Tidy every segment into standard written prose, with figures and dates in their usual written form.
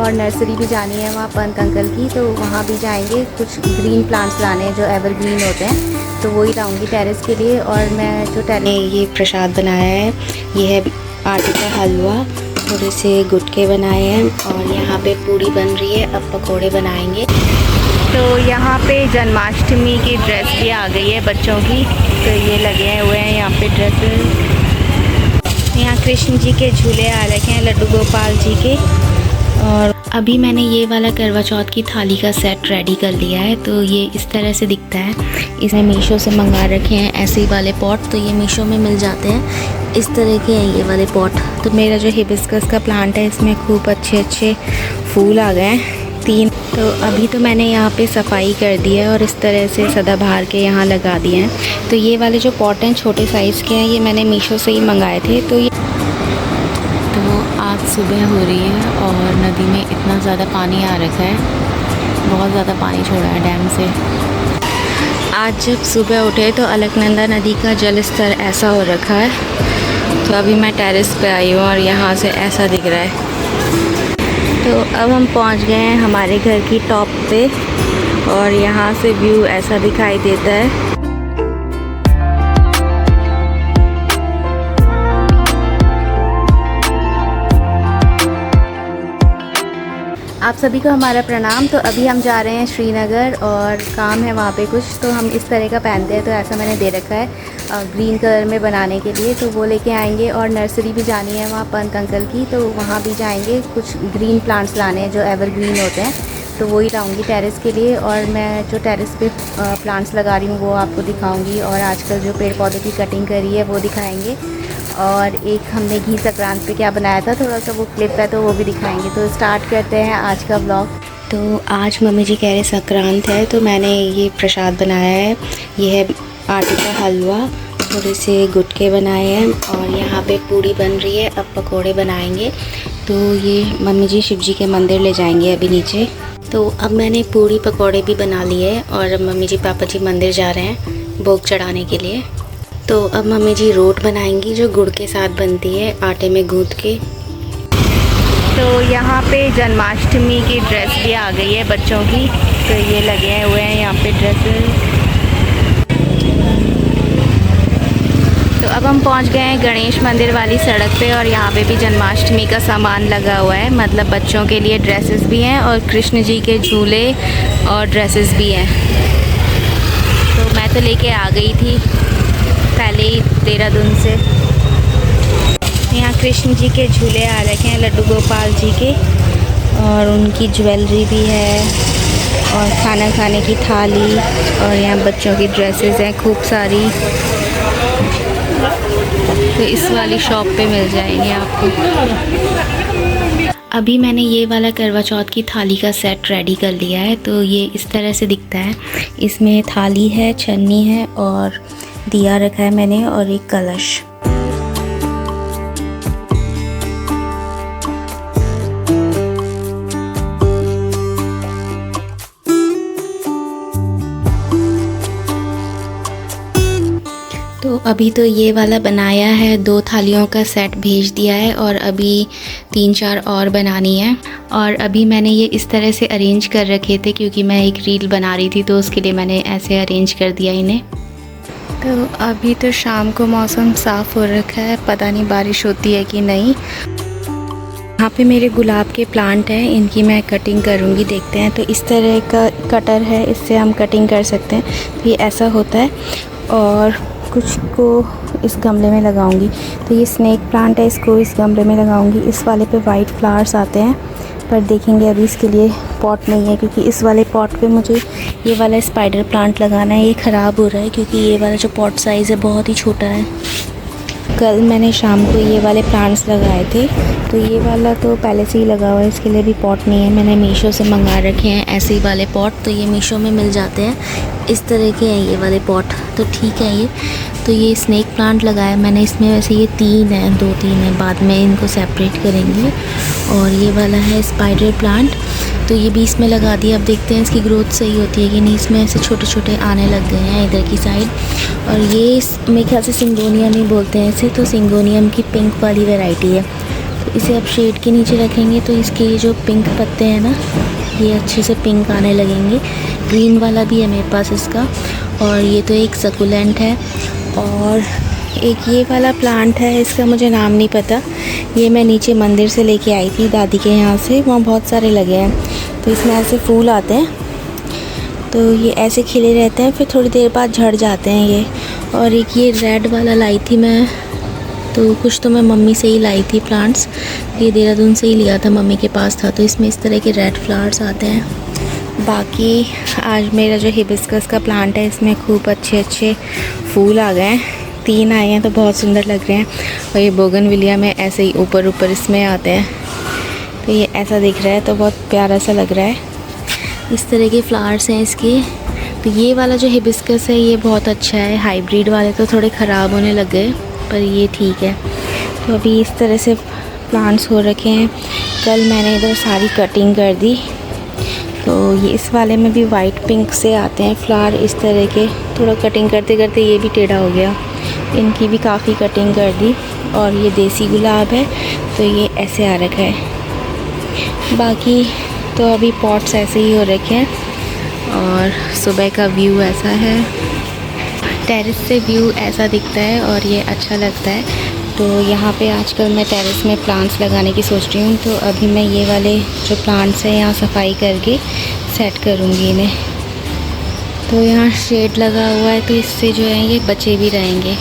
और नर्सरी भी जानी है वहाँ पंत अंकल की, तो वहाँ भी जाएंगे। कुछ ग्रीन प्लांट्स लाने हैं जो एवरग्रीन होते हैं, तो वही लाऊंगी टेरेस के लिए। और मैं जो टेरेस ये प्रसाद बनाया है, ये है आटे का हलवा, थोड़े से गुटके बनाए हैं और यहाँ पे पूड़ी बन रही है। अब पकोड़े बनाएंगे। तो यहाँ पे जन्माष्टमी की ड्रेस भी आ गई है बच्चों की, तो ये लगे हुए हैं यहाँ पे ड्रेसेस। यहाँ कृष्ण जी के झूले आ रखे हैं, लड्डू गोपाल जी के। और अभी मैंने ये वाला करवा चौथ की थाली का सेट रेडी कर लिया है, तो ये इस तरह से दिखता है। इसमें मीशो से मंगा रखे हैं ऐसे वाले पॉट, तो ये मीशो में मिल जाते हैं। इस तरह के हैं ये वाले पॉट। तो मेरा जो हिबिस्कस का प्लांट है, इसमें खूब अच्छे फूल आ गए हैं 3। तो अभी तो मैंने यहाँ पे सफाई कर दी है और इस तरह से सदाबहार के यहाँ लगा दिए हैं। तो ये वाले जो पॉट हैं छोटे साइज़ के हैं, ये मैंने मीशो से ही मंगाए थे। तो आज सुबह हो रही है और नदी में इतना ज़्यादा पानी आ रखा है, बहुत ज़्यादा पानी छोड़ा है डैम से। आज जब सुबह उठे तो अलकनंदा नदी का जल स्तर ऐसा हो रखा है। तो अभी मैं टेरेस पे आई हूँ और यहाँ से ऐसा दिख रहा है। तो अब हम पहुँच गए हैं हमारे घर की टॉप पे और यहाँ से व्यू ऐसा दिखाई देता है। आप सभी को हमारा प्रणाम। तो अभी हम जा रहे हैं श्रीनगर और काम है वहाँ पे कुछ, तो हम इस तरह का पहनते हैं, तो ऐसा मैंने दे रखा है ग्रीन कलर में बनाने के लिए, तो वो लेके आएंगे। और नर्सरी भी जानी है वहाँ पंत अंकल की, तो वहाँ भी जाएंगे। कुछ ग्रीन प्लांट्स लाने हैं जो एवरग्रीन होते हैं, तो वही लाऊंगी टेरेस के लिए। और मैं जो टेरेस पे प्लांट्स लगा रही हूँ वो आपको दिखाऊँगी, और आजकल जो पेड़ पौधे की कटिंग करी है वो दिखाएँगे। और एक हमने घी संक्रांत पे क्या बनाया था, थोड़ा सा वो क्लिप है, तो वो भी दिखाएंगे। तो स्टार्ट करते हैं आज का व्लॉग। तो आज मम्मी जी कह रहे संक्रांत है, तो मैंने ये प्रसाद बनाया है। ये है आटे का हलवा, थोड़े से गुटके बनाए हैं और यहाँ पे पूड़ी बन रही है। अब पकोड़े बनाएंगे। तो ये मम्मी जी शिव जी के मंदिर ले जाएंगे अभी नीचे। तो अब मैंने पूड़ी पकोड़े भी बना लिए और अब मम्मी जी पापा जी मंदिर जा रहे हैं भोग चढ़ाने के लिए। तो अब मम्मी जी रोट बनाएंगी जो गुड़ के साथ बनती है आटे में गूंथ के। तो यहाँ पे जन्माष्टमी की ड्रेस भी आ गई है बच्चों की, तो ये लगे हुए हैं यहाँ पे ड्रेसेस। तो अब हम पहुँच गए हैं गणेश मंदिर वाली सड़क पे और यहाँ पे भी जन्माष्टमी का सामान लगा हुआ है, मतलब बच्चों के लिए ड्रेसेस भी हैं और कृष्ण जी के झूले और ड्रेसेस भी हैं। तो मैं तो लेके आ गई थी पहले ही देहरादून से। यहाँ कृष्ण जी के झूले आ रखे हैं लड्डू गोपाल जी के, और उनकी ज्वेलरी भी है और खाना खाने की थाली, और यहाँ बच्चों की ड्रेसेस हैं खूब सारी। तो इस वाली शॉप पे मिल जाएंगे आपको। अभी मैंने ये वाला करवा चौथ की थाली का सेट रेडी कर लिया है, तो ये इस तरह से दिखता है। इसमें थाली है, छन्नी है और दिया रखा है मैंने, और एक कलश। तो अभी तो ये वाला बनाया है, 2 थालियों का सेट भेज दिया है और अभी 3-4 और बनानी है। और अभी मैंने ये इस तरह से अरेंज कर रखे थे क्योंकि मैं एक रील बना रही थी, तो उसके लिए मैंने ऐसे अरेंज कर दिया इन्हें। तो अभी तो शाम को मौसम साफ़ हो रखा है, पता नहीं बारिश होती है कि नहीं। यहाँ पे मेरे गुलाब के प्लांट हैं, इनकी मैं कटिंग करूँगी, देखते हैं। तो इस तरह का कटर है, इससे हम कटिंग कर सकते हैं। तो ये ऐसा होता है और कुछ को इस गमले में लगाऊंगी। तो ये स्नेक प्लांट है, इसको इस गमले में लगाऊंगी। इस वाले पे वाइट फ्लावर्स आते हैं, पर देखेंगे अभी इसके लिए पॉट नहीं है, क्योंकि इस वाले पॉट पे मुझे ये वाला स्पाइडर प्लांट लगाना है। ये ख़राब हो रहा है क्योंकि ये वाला जो पॉट साइज़ है बहुत ही छोटा है। कल मैंने शाम को ये वाले प्लांट्स लगाए थे, तो ये वाला तो पहले से ही लगा हुआ है, इसके लिए भी पॉट नहीं है। मैंने मीशो से मंगा रखे हैं ऐसे ही वाले पॉट, तो ये मीशो में मिल जाते हैं। इस तरह के हैं ये वाले पॉट, तो ठीक है ये। तो ये स्नेक प्लांट लगाया मैंने, इसमें वैसे ये 3 हैं, 2-3 हैं, बाद में इनको सेपरेट करेंगे। और ये वाला है स्पाइडर प्लांट, तो ये भी इसमें लगा दिया। अब देखते हैं इसकी ग्रोथ सही होती है कि नहीं। इसमें ऐसे छोटे छोटे आने लग गए हैं इधर की साइड। और ये मेरे ख्याल से सिंगोनियम ही बोलते हैं इसे, तो सिंगोनियम की पिंक वाली वैरायटी है। तो इसे अब शेड के नीचे रखेंगे तो इसके ये जो पिंक पत्ते हैं ना, ये अच्छे से पिंक आने लगेंगे। ग्रीन वाला भी है मेरे पास इसका। और ये तो एक सकुलेंट है, और एक ये वाला प्लांट है, इसका मुझे नाम नहीं पता। ये मैं नीचे मंदिर से लेके आई थी दादी के यहाँ से, वहाँ बहुत सारे लगे हैं। तो इसमें ऐसे फूल आते हैं, तो ये ऐसे खिले रहते हैं, फिर थोड़ी देर बाद झड़ जाते हैं ये। और एक ये रेड वाला लाई थी मैं, तो कुछ तो मैं मम्मी से ही लाई थी प्लांट्स, ये देहरादून से ही लिया था, मम्मी के पास था। तो इसमें इस तरह के रेड फ्लावर्स आते हैं। बाकी आज मेरा जो हिबिस्कस का प्लांट है, इसमें खूब अच्छे अच्छे फूल आ गए हैं। 3 आए हैं तो बहुत सुंदर लग रहे हैं। और ये बोगनविलिया में ऐसे ही ऊपर ऊपर इसमें आते हैं, तो ये ऐसा दिख रहा है, तो बहुत प्यारा सा लग रहा है। इस तरह के फ्लावर्स हैं इसके। तो ये वाला जो हिबिस्कस है ये बहुत अच्छा है। हाइब्रिड वाले तो थोड़े ख़राब होने लग गए, पर ये ठीक है। तो अभी इस तरह से प्लांट्स हो रखे हैं। कल मैंने इधर सारी कटिंग कर दी। तो ये इस वाले में भी वाइट पिंक से आते हैं फ्लावर इस तरह के। थोड़ा कटिंग करते करते ये भी टेढ़ा हो गया, इनकी भी काफ़ी कटिंग कर दी। और ये देसी गुलाब है, तो ये ऐसे आ रखा है। बाकी तो अभी पॉट्स ऐसे ही हो रखे हैं। और सुबह का व्यू ऐसा है, टेरेस से व्यू ऐसा दिखता है और ये अच्छा लगता है। तो यहाँ पे आजकल मैं टेरेस में प्लांट्स लगाने की सोच रही हूँ। तो अभी मैं ये वाले जो प्लांट्स हैं यहाँ सफाई करके सेट करूँगी इन्हें। तो यहाँ शेड लगा हुआ है, तो इससे जो है ये बचे भी रहेंगे।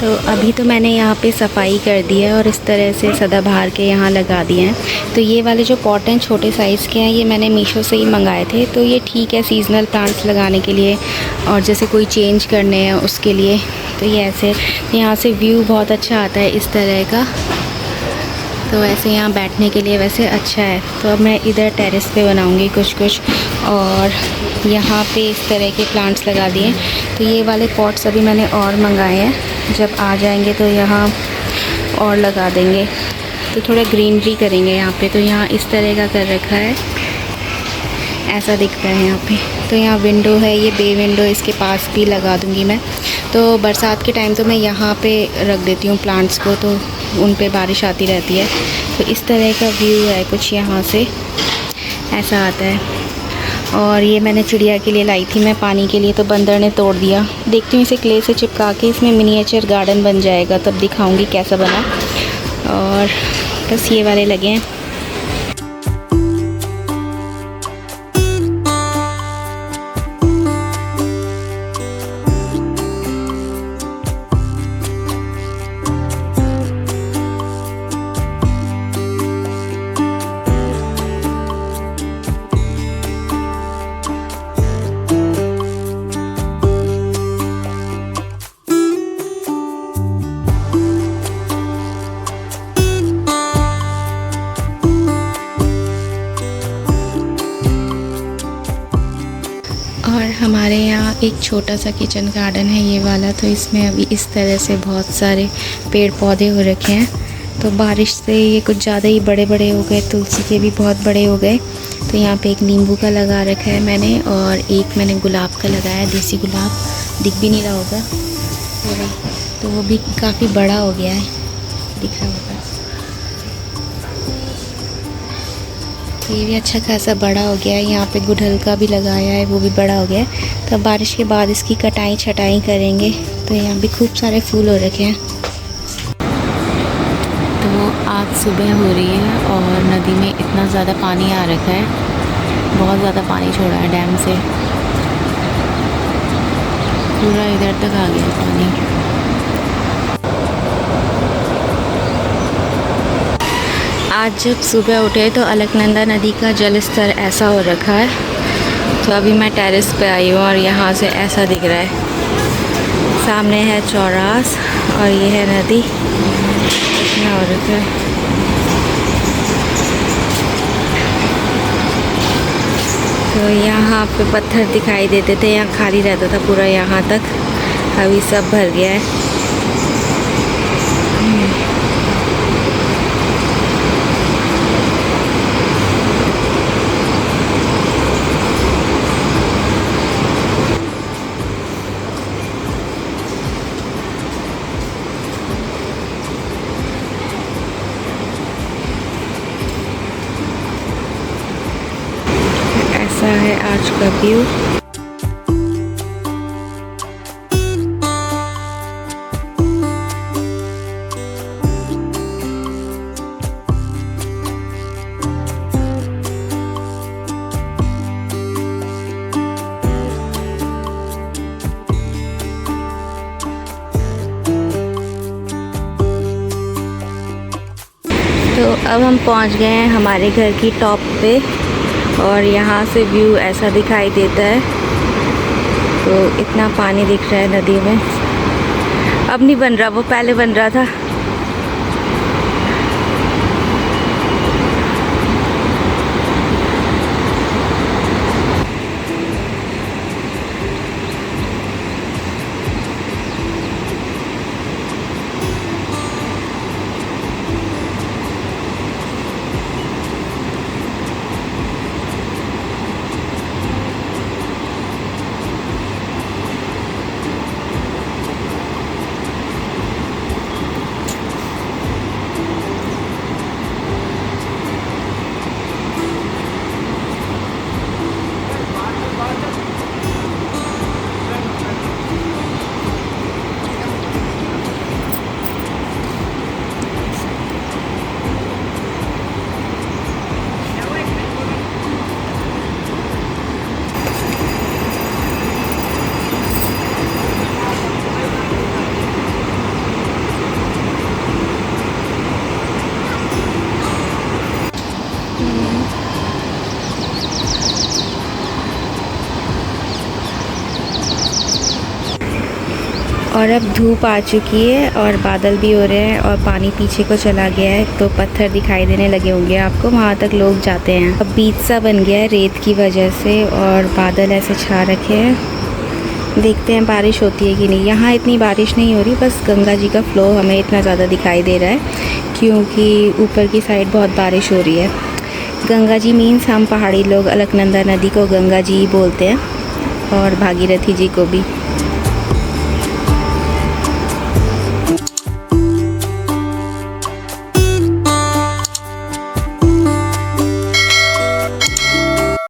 तो अभी तो मैंने यहाँ पे सफाई कर दी है और इस तरह से सदाबहार के यहाँ लगा दिए हैं। तो ये वाले जो पॉट हैं छोटे साइज़ के हैं, ये मैंने मीशो से ही मंगाए थे। तो ये ठीक है सीज़नल प्लांट्स लगाने के लिए, और जैसे कोई चेंज करने हैं उसके लिए। तो ये ऐसे यहाँ से व्यू बहुत अच्छा आता है इस तरह का। तो ऐसे यहाँ बैठने के लिए वैसे अच्छा है। तो अब मैं इधर टेरेस पे बनाऊँगी कुछ और यहाँ पे इस तरह के प्लांट्स लगा दिए। तो ये वाले पॉट्स अभी मैंने और मंगाए हैं, जब आ जाएंगे तो यहाँ और लगा देंगे। तो थोड़ा ग्रीनरी करेंगे यहाँ पे। तो यहाँ इस तरह का कर रखा है, ऐसा दिखता है यहाँ पे। तो यहाँ विंडो है, ये बे विंडो, इसके पास भी लगा दूँगी मैं। तो बरसात के टाइम तो मैं यहाँ पे रख देती हूँ प्लांट्स को, तो उन पे बारिश आती रहती है। तो इस तरह का व्यू है कुछ, यहाँ से ऐसा आता है। और ये मैंने चिड़िया के लिए लाई थी मैं पानी के लिए, तो बंदर ने तोड़ दिया। देखती हूँ इसे क्ले से चिपका के इसमें मिनिएचर गार्डन बन जाएगा, तब दिखाऊंगी कैसा बना। और बस ये वाले लगे हैं। और हमारे यहाँ एक छोटा सा किचन गार्डन है ये वाला। तो इसमें अभी इस तरह से बहुत सारे पेड़ पौधे हो रखे हैं। तो बारिश से ये कुछ ज़्यादा ही बड़े बड़े हो गए, तुलसी के भी बहुत बड़े हो गए। तो यहाँ पे एक नींबू का लगा रखा है मैंने, और एक मैंने गुलाब का लगाया है, देसी गुलाब, दिख भी नहीं रहा होगा तो वो भी काफ़ी बड़ा हो गया है, दिख रहा होगा। ये भी अच्छा खासा बड़ा हो गया है। यहाँ पे गुड़हल का भी लगाया है, वो भी बड़ा हो गया है। तो बारिश के बाद इसकी कटाई छटाई करेंगे। तो यहाँ भी खूब सारे फूल हो रखे हैं। तो आज सुबह हो रही है और नदी में इतना ज़्यादा पानी आ रखा है, बहुत ज़्यादा पानी छोड़ा है डैम से, पूरा इधर तक आ गया पानी। आज जब सुबह उठे तो अलकनंदा नदी का जल स्तर ऐसा हो रखा है। तो अभी मैं टेरेस पे आई हूँ और यहाँ से ऐसा दिख रहा है। सामने है चौरास और ये है नदी, इतना हो रखा है। तो यहाँ पे पत्थर दिखाई देते थे, यहाँ खाली रहता था पूरा यहाँ तक, अभी सब भर गया है। ऐसा है आज का व्यू। तो अब हम पहुंच गए हैं हमारे घर की टॉप पे और यहाँ से व्यू ऐसा दिखाई देता है। तो इतना पानी दिख रहा है नदी में। अब नहीं बन रहा, वो पहले बन रहा था। और अब धूप आ चुकी है और बादल भी हो रहे हैं और पानी पीछे को चला गया है, तो पत्थर दिखाई देने लगे होंगे आपको, वहाँ तक लोग जाते हैं। अब बीच सा बन गया है रेत की वजह से और बादल ऐसे छा रखे हैं। देखते हैं बारिश होती है कि नहीं। यहाँ इतनी बारिश नहीं हो रही, बस गंगा जी का फ्लो हमें इतना ज़्यादा दिखाई दे रहा है क्योंकि ऊपर की साइड बहुत बारिश हो रही है। गंगा जी मीन्स हम पहाड़ी लोग अलकनंदा नदी को गंगा जी बोलते हैं और भागीरथी जी को भी।